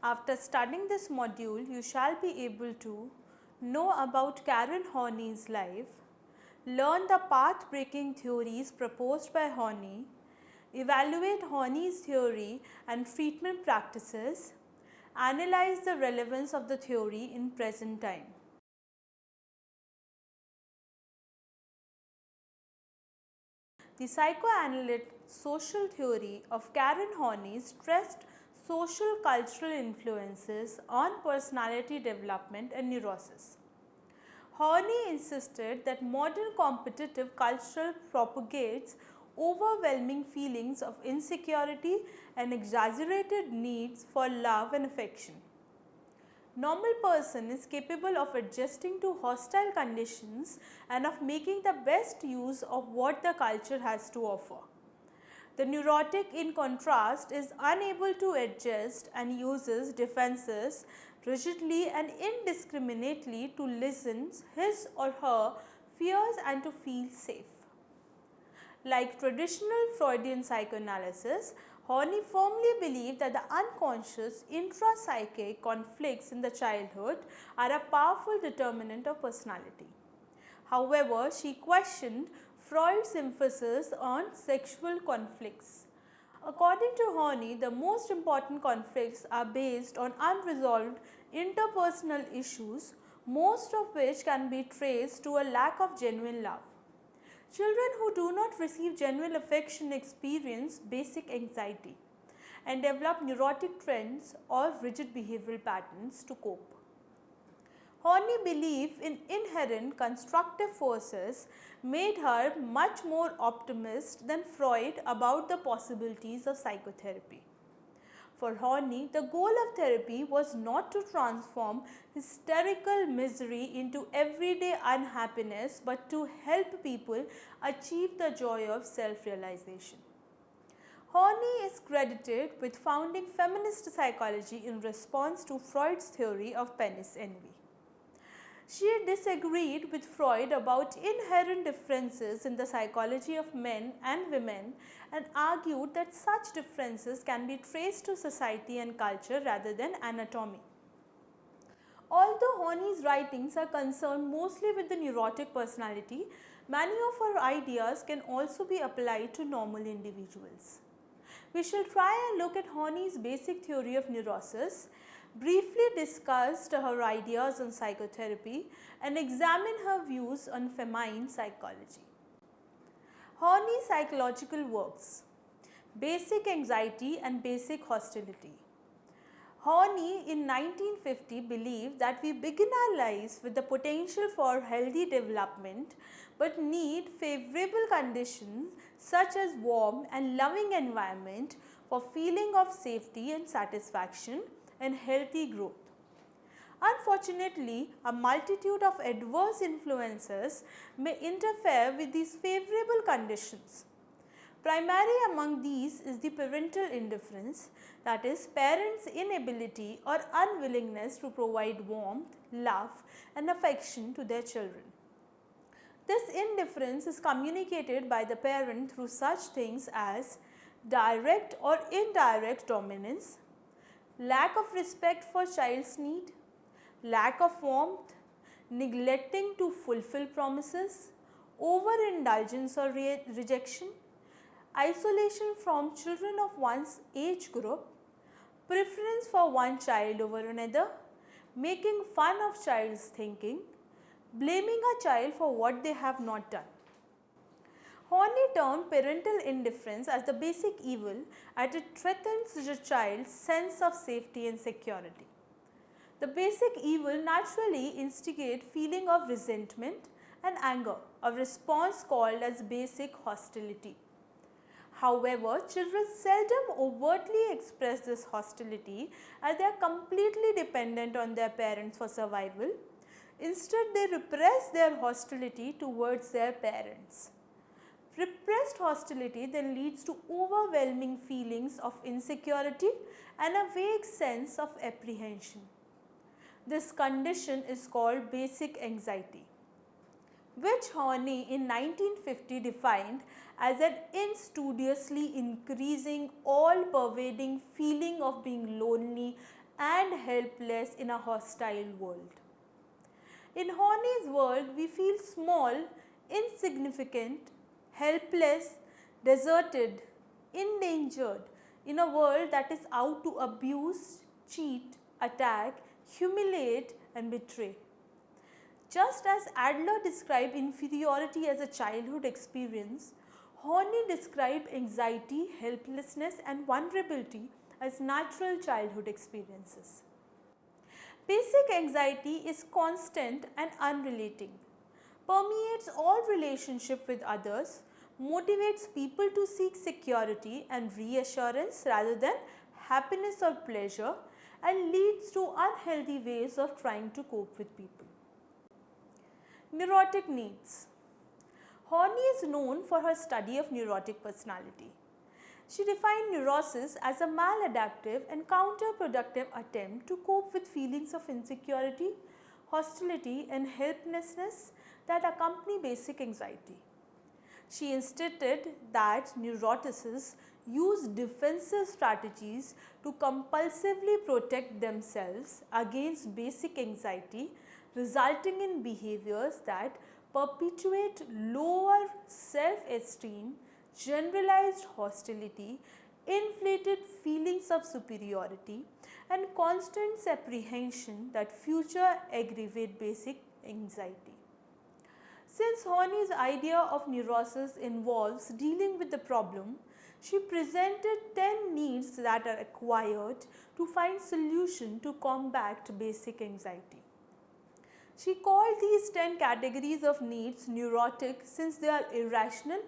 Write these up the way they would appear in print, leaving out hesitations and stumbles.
After studying this module, you shall be able to know about Karen Horney's life, learn the path-breaking theories proposed by Horney, evaluate Horney's theory and treatment practices, analyze the relevance of the theory in present time. The psychoanalytic social theory of Karen Horney stressed social cultural influences on personality development and neurosis. Horney insisted that modern competitive culture propagates overwhelming feelings of insecurity and exaggerated needs for love and affection. Normal person is capable of adjusting to hostile conditions and of making the best use of what the culture has to offer. The neurotic, in contrast, is unable to adjust and uses defenses rigidly and indiscriminately to listen his or her fears and to feel safe. Like traditional Freudian psychoanalysis, Horney firmly believed that the unconscious intrapsychic conflicts in the childhood are a powerful determinant of personality. However, she questioned Freud's emphasis on sexual conflicts. According to Horney, the most important conflicts are based on unresolved interpersonal issues, most of which can be traced to a lack of genuine love. Children who do not receive genuine affection experience basic anxiety and develop neurotic trends or rigid behavioral patterns to cope. Horney belief in inherent constructive forces made her much more optimist than Freud about the possibilities of psychotherapy. For Horney, the goal of therapy was not to transform hysterical misery into everyday unhappiness, but to help people achieve the joy of self-realization. Horney is credited with founding feminist psychology in response to Freud's theory of penis envy. She disagreed with Freud about inherent differences in the psychology of men and women and argued that such differences can be traced to society and culture rather than anatomy. Although Horney's writings are concerned mostly with the neurotic personality, many of her ideas can also be applied to normal individuals. We shall try and look at Horney's basic theory of neurosis, briefly discussed her ideas on psychotherapy, and examine her views on feminine psychology. Horney's psychological works: Basic Anxiety and Basic Hostility. Horney in 1950 believed that we begin our lives with the potential for healthy development but need favorable conditions such as warm and loving environment for feeling of safety and satisfaction and healthy growth. Unfortunately, a multitude of adverse influences may interfere with these favorable conditions. Primary among these is the parental indifference, that is, parents' inability or unwillingness to provide warmth, love, and affection to their children. This indifference is communicated by the parent through such things as direct or indirect dominance, lack of respect for child's need, lack of warmth, neglecting to fulfill promises, overindulgence or rejection, isolation from children of one's age group, preference for one child over another, making fun of child's thinking, blaming a child for what they have not done. Horney termed parental indifference as the basic evil as it threatens the child's sense of safety and security. The basic evil naturally instigates feeling of resentment and anger, a response called as basic hostility. However, children seldom overtly express this hostility as they are completely dependent on their parents for survival. Instead, they repress their hostility towards their parents. Repressed hostility then leads to overwhelming feelings of insecurity and a vague sense of apprehension. This condition is called basic anxiety, which Horney in 1950 defined as an insidiously increasing, all-pervading feeling of being lonely, and helpless in a hostile world. In Horney's world, we feel small, insignificant, helpless, deserted, endangered in a world that is out to abuse, cheat, attack, humiliate, and betray. Just as Adler described inferiority as a childhood experience, Horney described anxiety, helplessness, and vulnerability as natural childhood experiences. Basic anxiety is constant and unrelating, permeates all relationship with others, motivates people to seek security and reassurance rather than happiness or pleasure, and leads to unhealthy ways of trying to cope with people. Neurotic needs. Horney is known for her study of neurotic personality. She defined neurosis as a maladaptive and counterproductive attempt to cope with feelings of insecurity, hostility, and helplessness that accompany basic anxiety. She instated that neurotics use defensive strategies to compulsively protect themselves against basic anxiety, resulting in behaviors that perpetuate lower self-esteem, generalized hostility, inflated feelings of superiority, and constant apprehension that future aggravate basic anxiety. Since Horney's idea of neurosis involves dealing with the problem, she presented 10 needs that are acquired to find solution to combat basic anxiety. She called these 10 categories of needs neurotic since they are irrational,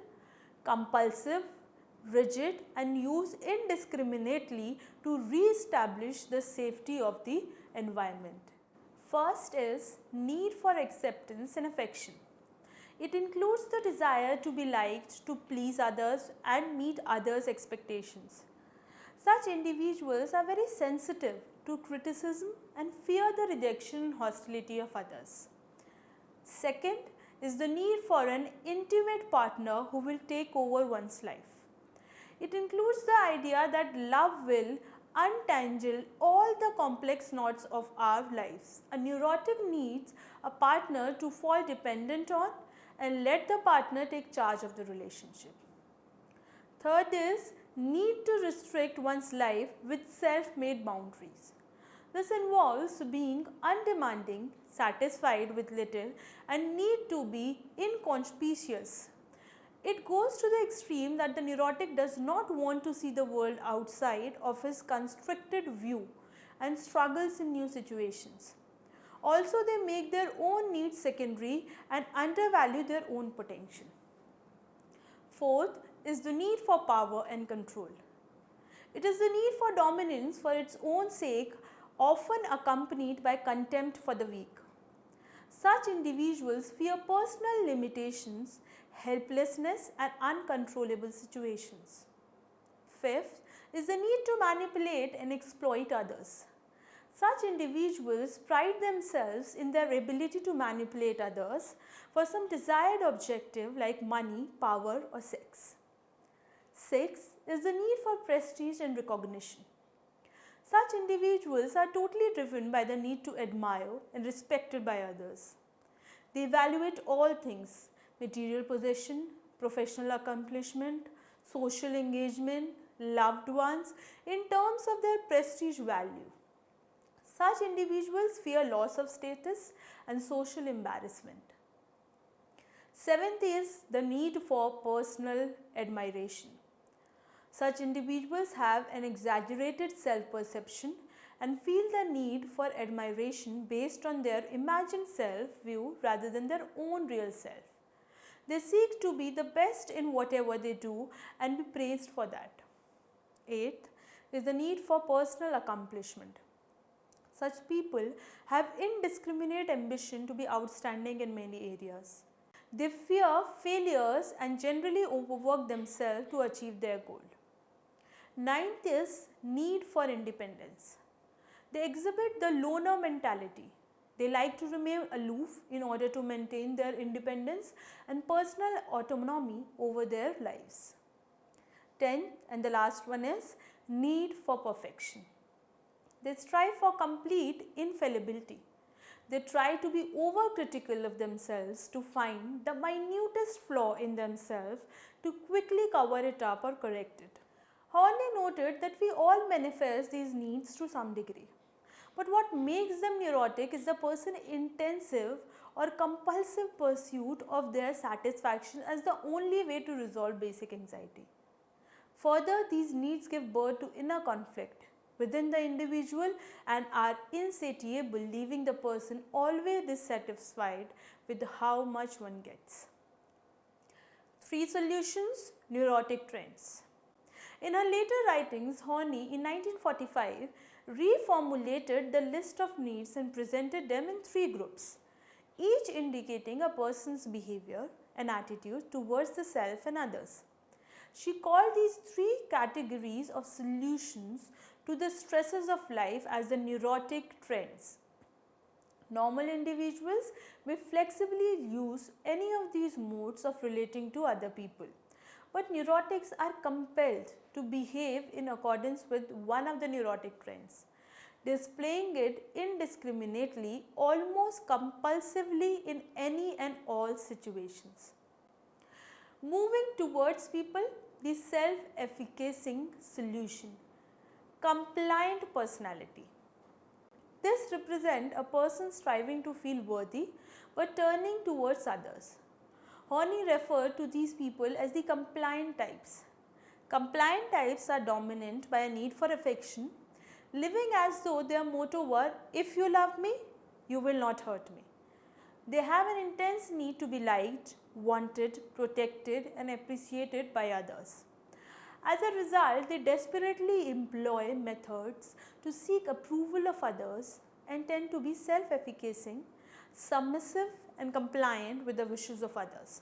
compulsive, rigid, and used indiscriminately to re-establish the safety of the environment. First is need for acceptance and affection. It includes the desire to be liked, to please others, and meet others' expectations. Such individuals are very sensitive to criticism and fear the rejection and hostility of others. Second is the need for an intimate partner who will take over one's life. It includes the idea that love will untangle all the complex knots of our lives. A neurotic needs a partner to fall dependent on and let the partner take charge of the relationship. Third is need to restrict one's life with self-made boundaries. This involves being undemanding, satisfied with little, and need to be inconspicuous. It goes to the extreme that the neurotic does not want to see the world outside of his constricted view and struggles in new situations. Also, they make their own needs secondary and undervalue their own potential. Fourth is the need for power and control. It is the need for dominance for its own sake, often accompanied by contempt for the weak. Such individuals fear personal limitations, helplessness, and uncontrollable situations. Fifth is the need to manipulate and exploit others. Such individuals pride themselves in their ability to manipulate others for some desired objective like money, power, or sex. Sixth is the need for prestige and recognition. Such individuals are totally driven by the need to admire and respected by others. They evaluate all things: material possession, professional accomplishment, social engagement, loved ones in terms of their prestige value. Such individuals fear loss of status and social embarrassment. Seventh is the need for personal admiration. Such individuals have an exaggerated self-perception and feel the need for admiration based on their imagined self-view rather than their own real self. They seek to be the best in whatever they do and be praised for that. Eighth is the need for personal accomplishment. Such people have indiscriminate ambition to be outstanding in many areas. They fear failures and generally overwork themselves to achieve their goal. Ninth is need for independence. They exhibit the loner mentality. They like to remain aloof in order to maintain their independence and personal autonomy over their lives. 10th and the last one is need for perfection. They strive for complete infallibility. They try to be overcritical of themselves to find the minutest flaw in themselves to quickly cover it up or correct it. Horney noted that we all manifest these needs to some degree. But what makes them neurotic is the person's intensive or compulsive pursuit of their satisfaction as the only way to resolve basic anxiety. Further, these needs give birth to inner conflict within the individual and are insatiable, leaving the person always dissatisfied with how much one gets. 3 solutions: neurotic trends. In her later writings, Horney in 1945 reformulated the list of needs and presented them in 3 groups, each indicating a person's behavior and attitude towards the self and others. She called these 3 categories of solutions to the stresses of life as the neurotic trends. Normal individuals may flexibly use any of these modes of relating to other people, but neurotics are compelled to behave in accordance with one of the neurotic trends, displaying it indiscriminately, almost compulsively in any and all situations. Moving towards people, the self-effacing solution, compliant personality. This represents a person striving to feel worthy but turning towards others. Horney referred to these people as the compliant types. Compliant types are dominant by a need for affection, living as though their motto were, "If you love me, you will not hurt me." They have an intense need to be liked, wanted, protected, and appreciated by others. As a result, they desperately employ methods to seek approval of others and tend to be self-effacing, submissive, and compliant with the wishes of others.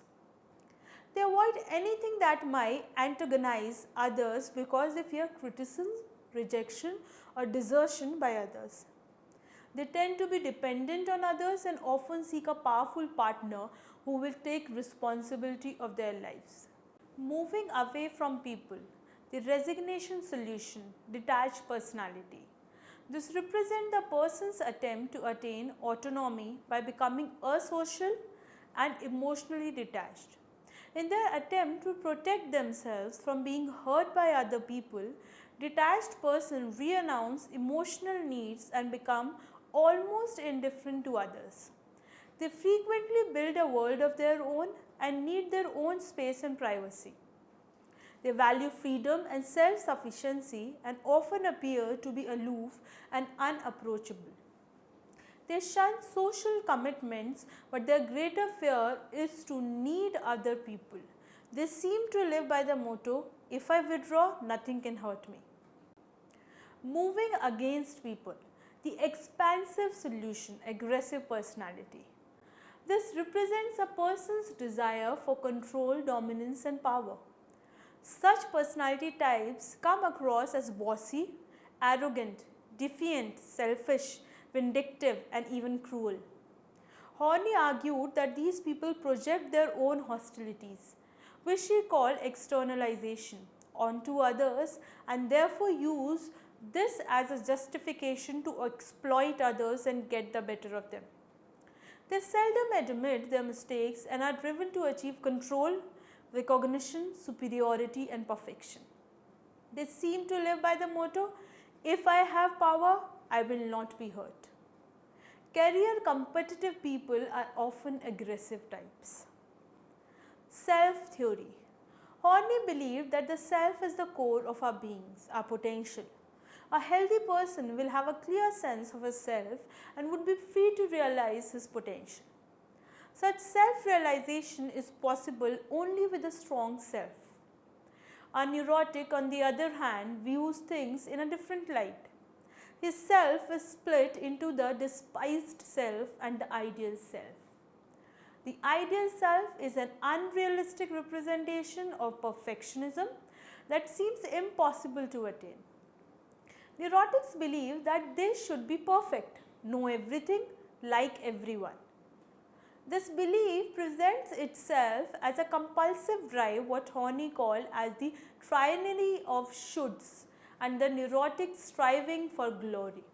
They avoid anything that might antagonize others because they fear criticism, rejection, or desertion by others. They tend to be dependent on others and often seek a powerful partner who will take responsibility of their lives. Moving away from people, the resignation solution, detached personality. This represents the person's attempt to attain autonomy by becoming asocial and emotionally detached. In their attempt to protect themselves from being hurt by other people, detached persons renounce emotional needs and become almost indifferent to others. They frequently build a world of their own and need their own space and privacy. They value freedom and self-sufficiency and often appear to be aloof and unapproachable. They shun social commitments, but their greater fear is to need other people. They seem to live by the motto, "If I withdraw, nothing can hurt me." Moving against people, the expansive solution, aggressive personality. This represents a person's desire for control, dominance, and power. Such personality types come across as bossy, arrogant, defiant, selfish, vindictive, and even cruel. Horney argued that these people project their own hostilities, which he called externalization, onto others and therefore use this as a justification to exploit others and get the better of them. They seldom admit their mistakes and are driven to achieve control, recognition, superiority, and perfection. They seem to live by the motto, "If I have power, I will not be hurt." Career competitive people are often aggressive types. Self-theory. Horney believed that the self is the core of our beings, our potential. A healthy person will have a clear sense of his self and would be free to realize his potential. Such self-realization is possible only with a strong self. A neurotic, on the other hand, views things in a different light. His self is split into the despised self and the ideal self. The ideal self is an unrealistic representation of perfectionism that seems impossible to attain. Neurotics believe that they should be perfect, know everything, like everyone. This belief presents itself as a compulsive drive, what Horney called as the trinity of shoulds, and the neurotic striving for glory.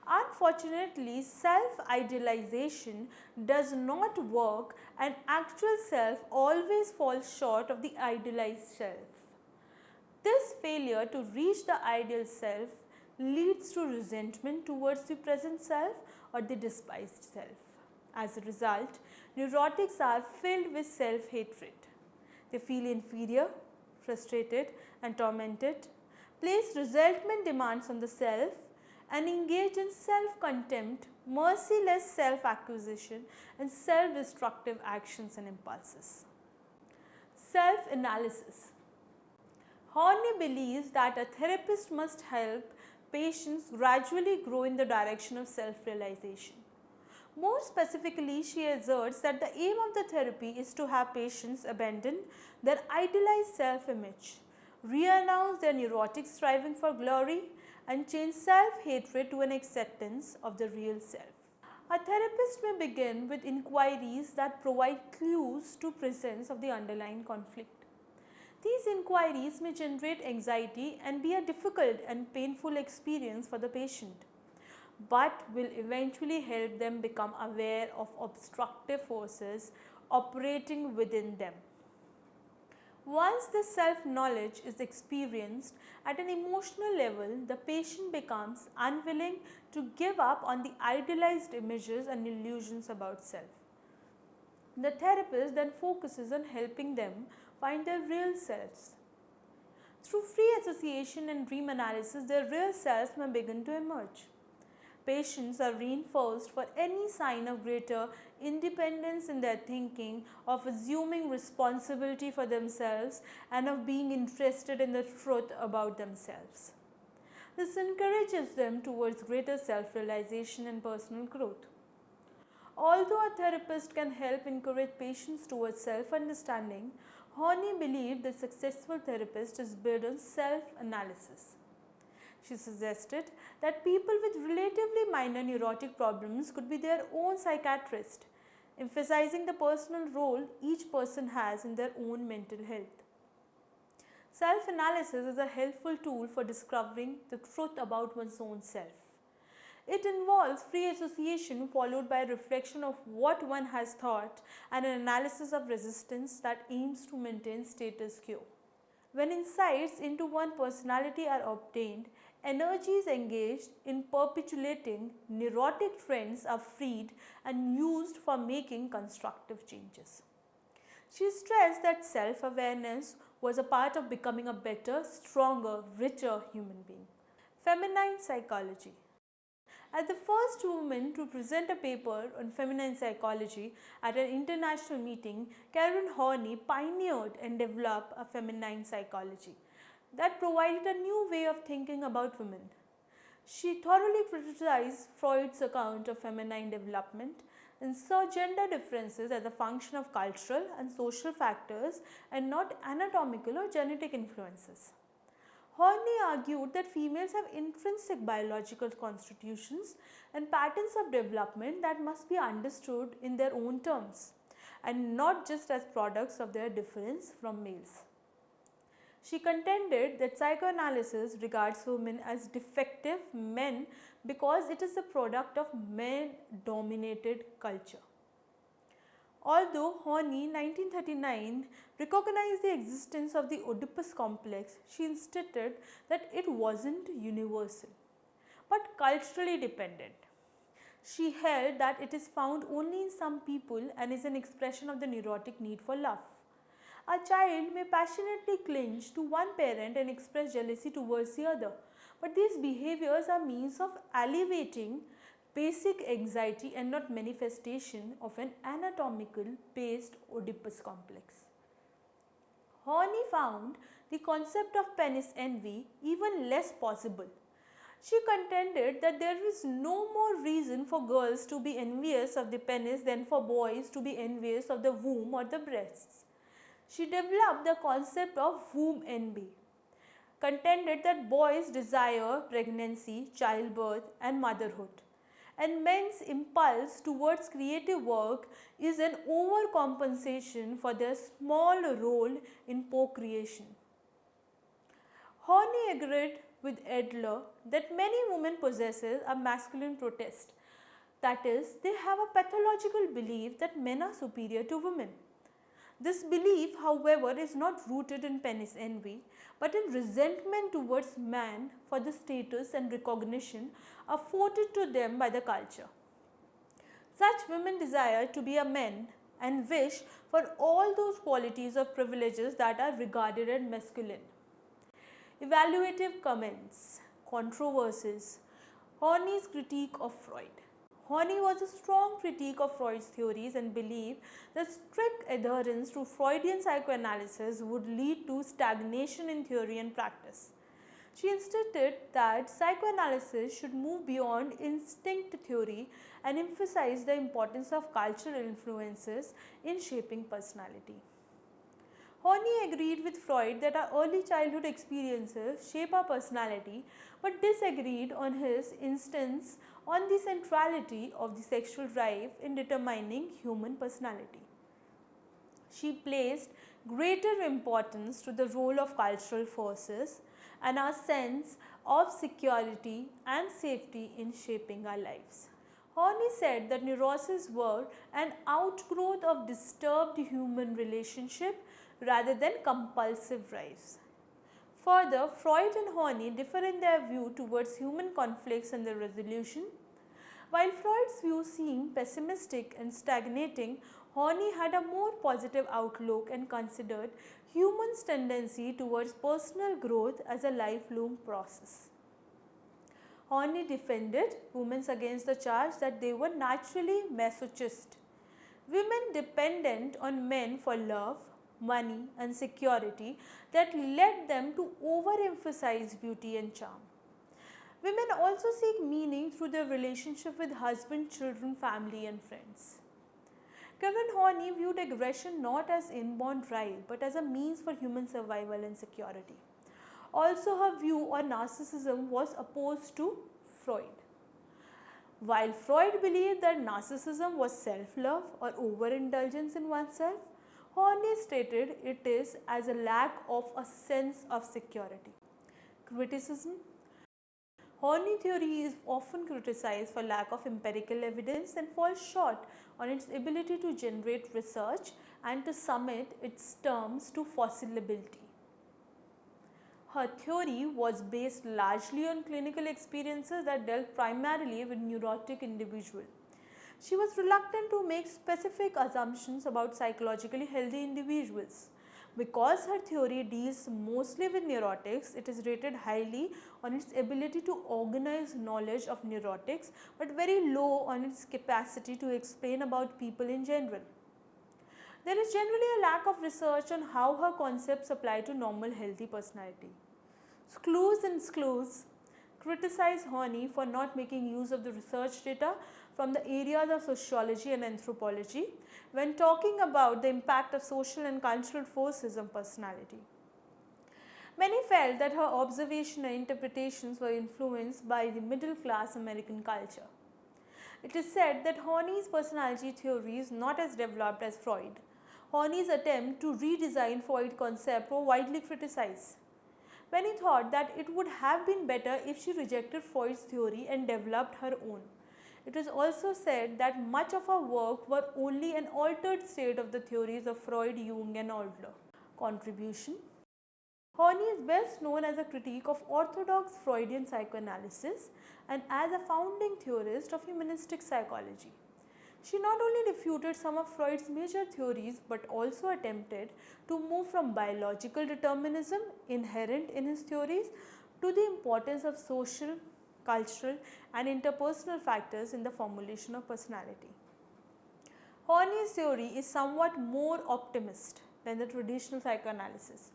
Unfortunately, self-idealization does not work and actual self always falls short of the idealized self. This failure to reach the ideal self leads to resentment towards the present self or the despised self. As a result, neurotics are filled with self-hatred. They feel inferior, frustrated and tormented, place resentment demands on the self, and engage in self-contempt, merciless self-accusation and self-destructive actions and impulses. Self-analysis. Horney believes that a therapist must help patients gradually grow in the direction of self-realization. More specifically, she asserts that the aim of the therapy is to have patients abandon their idealized self-image, re-announce their neurotic striving for glory, and change self-hatred to an acceptance of the real self. A therapist may begin with inquiries that provide clues to presence of the underlying conflict. These inquiries may generate anxiety and be a difficult and painful experience for the patient, but will eventually help them become aware of obstructive forces operating within them. Once this self-knowledge is experienced at an emotional level, the patient becomes unwilling to give up on the idealized images and illusions about self. The therapist then focuses on helping them find their real selves. Through free association and dream analysis, their real self may begin to emerge. Patients are reinforced for any sign of greater independence in their thinking, of assuming responsibility for themselves, and of being interested in the truth about themselves. This encourages them towards greater self-realization and personal growth. Although a therapist can help encourage patients towards self-understanding, Horney believed the successful therapist is built on self-analysis. She suggested that people with relatively minor neurotic problems could be their own psychiatrist, emphasizing the personal role each person has in their own mental health. Self-analysis is a helpful tool for discovering the truth about one's own self. It involves free association followed by a reflection of what one has thought and an analysis of resistance that aims to maintain status quo. When insights into one personality are obtained, energies engaged in perpetuating neurotic trends are freed and used for making constructive changes. She stressed that self-awareness was a part of becoming a better, stronger, richer human being. Feminine psychology. As the first woman to present a paper on feminine psychology at an international meeting, Karen Horney pioneered and developed a feminine psychology that provided a new way of thinking about women. She thoroughly criticized Freud's account of feminine development and saw gender differences as a function of cultural and social factors and not anatomical or genetic influences. Horney argued that females have intrinsic biological constitutions and patterns of development that must be understood in their own terms and not just as products of their difference from males. She contended that psychoanalysis regards women as defective men because it is the product of men-dominated culture. Although Horney in 1939 recognized the existence of the Oedipus complex, she insisted that it wasn't universal, but culturally dependent. She held that it is found only in some people and is an expression of the neurotic need for love. A child may passionately cling to one parent and express jealousy towards the other, but these behaviors are means of alleviating basic anxiety and not manifestation of an anatomical based Oedipus complex. Horney found the concept of penis envy even less possible. She contended that there is no more reason for girls to be envious of the penis than for boys to be envious of the womb or the breasts. She developed the concept of womb envy, contended that boys desire pregnancy, childbirth and motherhood, and men's impulse towards creative work is an overcompensation for their small role in procreation. Horney agreed with Adler that many women possess a masculine protest. That is, they have a pathological belief that men are superior to women. This belief, however, is not rooted in penis envy, but in resentment towards man for the status and recognition afforded to them by the culture. Such women desire to be a man and wish for all those qualities of privileges that are regarded as masculine. Evaluative comments, controversies, Horney's critique of Freud. Horney was a strong critique of Freud's theories and believed that strict adherence to Freudian psychoanalysis would lead to stagnation in theory and practice. She insisted that psychoanalysis should move beyond instinct theory and emphasize the importance of cultural influences in shaping personality. Horney agreed with Freud that our early childhood experiences shape our personality, but disagreed on his insistence on the centrality of the sexual drive in determining human personality. She placed greater importance to the role of cultural forces and our sense of security and safety in shaping our lives. Horney said that neuroses were an outgrowth of disturbed human relationship rather than compulsive drives. Further, Freud and Horney differ in their view towards human conflicts and their resolution. While Freud's view seemed pessimistic and stagnating, Horney had a more positive outlook and considered humans' tendency towards personal growth as a lifelong process. Horney defended women against the charge that they were naturally masochist. Women dependent on men for love, money and security that led them to overemphasize beauty and charm. Women also seek meaning through their relationship with husband, children, family and friends. Kevin Horney viewed aggression not as inborn drive but as a means for human survival and security. Also, her view on narcissism was opposed to Freud. While Freud believed that narcissism was self-love or overindulgence in oneself, Horney stated it is as a lack of a sense of security. Criticism. Horney theory is often criticized for lack of empirical evidence and falls short on its ability to generate research and to submit its terms to fossilability. Her theory was based largely on clinical experiences that dealt primarily with neurotic individuals. She was reluctant to make specific assumptions about psychologically healthy individuals. Because her theory deals mostly with neurotics, it is rated highly on its ability to organize knowledge of neurotics but very low on its capacity to explain about people in general. There is generally a lack of research on how her concepts apply to normal healthy personality. Skloos and Skloos criticize Horney for not making use of the research data from the areas of sociology and anthropology when talking about the impact of social and cultural forces on personality. Many felt that her observation and interpretations were influenced by the middle class American culture. It is said that Horney's personality theory is not as developed as Freud. Horney's attempt to redesign Freud's concept were widely criticized. Many thought that it would have been better if she rejected Freud's theory and developed her own. It is also said that much of her work were only an altered state of the theories of Freud, Jung and Adler. Contribution. Horney is best known as a critic of orthodox Freudian psychoanalysis and as a founding theorist of humanistic psychology. She not only refuted some of Freud's major theories but also attempted to move from biological determinism inherent in his theories to the importance of social, cultural and interpersonal factors in the formulation of personality. Horney's theory is somewhat more optimist than the traditional psychoanalysis.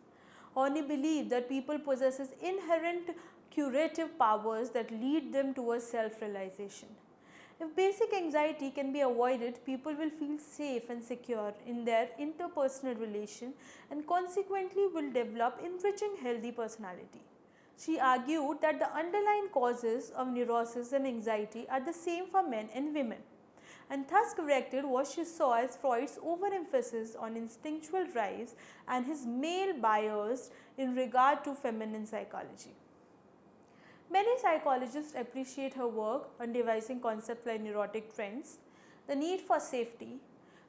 Horney believed that people possess inherent curative powers that lead them towards self-realization. If basic anxiety can be avoided, people will feel safe and secure in their interpersonal relation and consequently will develop enriching healthy personality. She argued that the underlying causes of neurosis and anxiety are the same for men and women and thus corrected what she saw as Freud's overemphasis on instinctual drives and his male bias in regard to feminine psychology. Many psychologists appreciate her work on devising concepts like neurotic trends, the need for safety,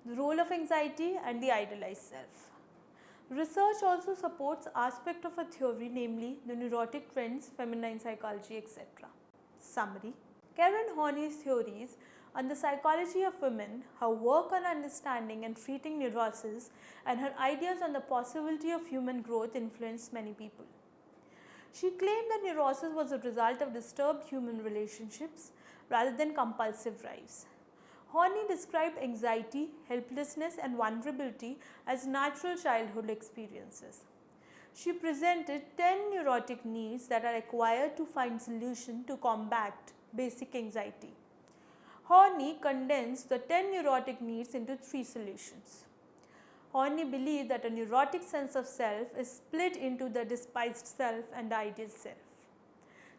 the role of anxiety, and the idealized self. Research also supports aspects of a theory, namely the neurotic trends, feminine psychology, etc. Summary: Karen Horney's theories on the psychology of women, her work on understanding and treating neurosis, and her ideas on the possibility of human growth influenced many people. She claimed that neurosis was a result of disturbed human relationships rather than compulsive drives. Horney described anxiety, helplessness, and vulnerability as natural childhood experiences. She presented 10 neurotic needs that are required to find solution to combat basic anxiety. Horney condensed the 10 neurotic needs into 3 solutions. Horney believed that a neurotic sense of self is split into the despised self and the ideal self.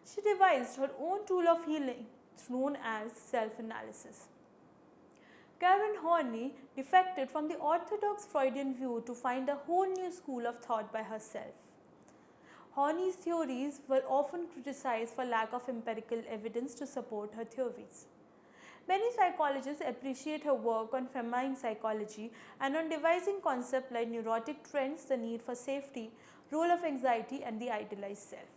She devised her own tool of healing known as self-analysis. Karen Horney defected from the orthodox Freudian view to find a whole new school of thought by herself. Horney's theories were often criticized for lack of empirical evidence to support her theories. Many psychologists appreciate her work on feminine psychology and on devising concepts like neurotic trends, the need for safety, role of anxiety, and the idealized self.